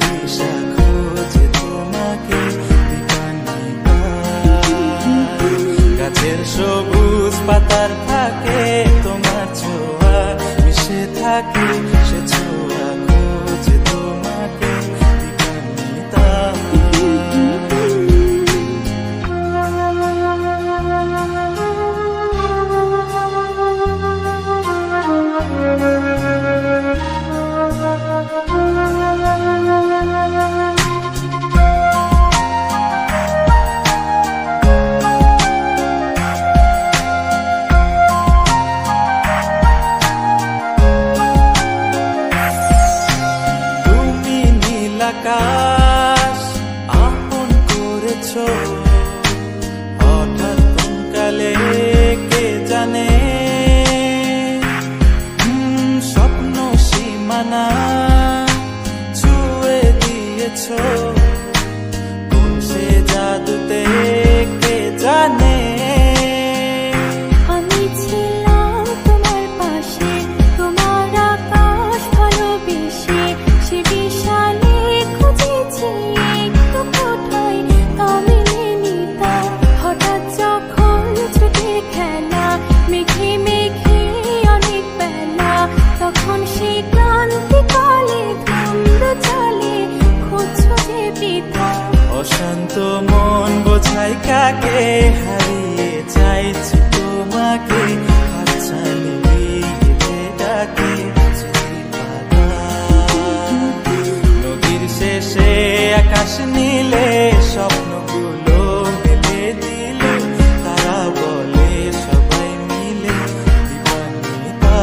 দিশা খোঁজে তোমাকে দীপান্বিতা। গাছের সবুজ পাতার থাকে তোমার ছোঁয়া মিশে থাকে, সে ছোঁয়া খোঁজে তোমাকে দীপান্বিতা। আকাশ আপন করেছ হঠাৎ কোন কালে কে জানে, স্বপ্ন সীমানা ছুঁয়ে দিয়েছ কোন সে জাদুতে কে জানে। অশান্ত মন বোঝাই কাকে, হারিয়ে চাইছি তোমাকে হাতছানি দিয়ে ডাকে। নদীর শেষে আকাশ নীলে স্বপ্নগুলো মেলে দিলে, তারা বলে সবাই মিলে দীপান্বিতা।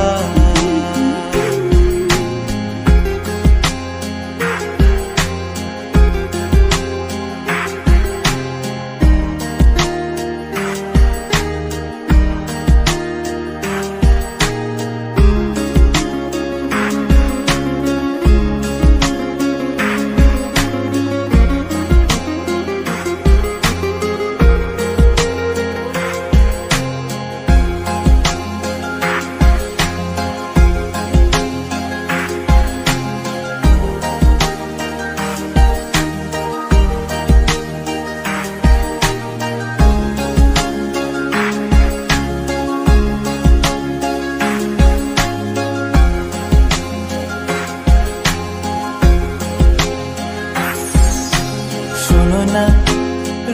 শোনো না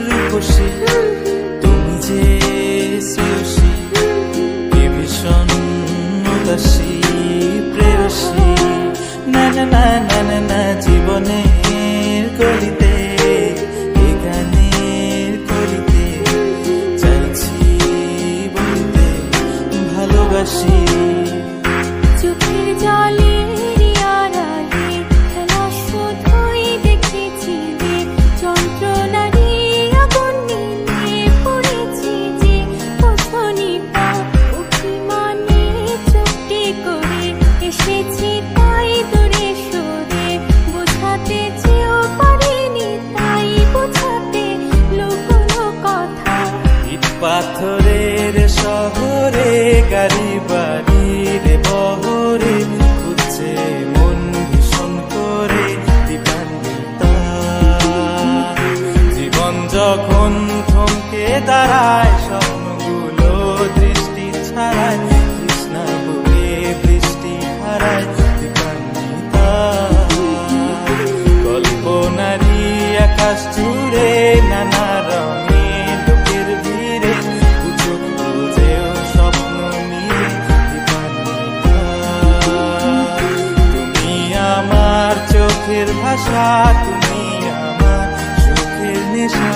রূপসী, তুমি যে শ্রেয়সী, কি ভীষণ উদাসী প্রেয়সী। না না না না না না, জীবনের গলিতে এ গানের কলিতে চাইছি বলতে ভালোবাসি। চোখের জলে পাথরের শহরে গাড়ি বাড়ির বহরে খুঁজছে মন ভীষণ করে দীপান্বিতা। জীবন যখন থমকে দাঁড়ায় স্বপ্নগুলো দৃষ্টি ছাড়ায়, তৃষ্ণা বলে বৃষ্টি হারায় দীপান্বিতা। কল্পনারি আকাশ জুড়ে নানা রঙে চোখের ভাষা, তুমি আমার চোখের নেশা।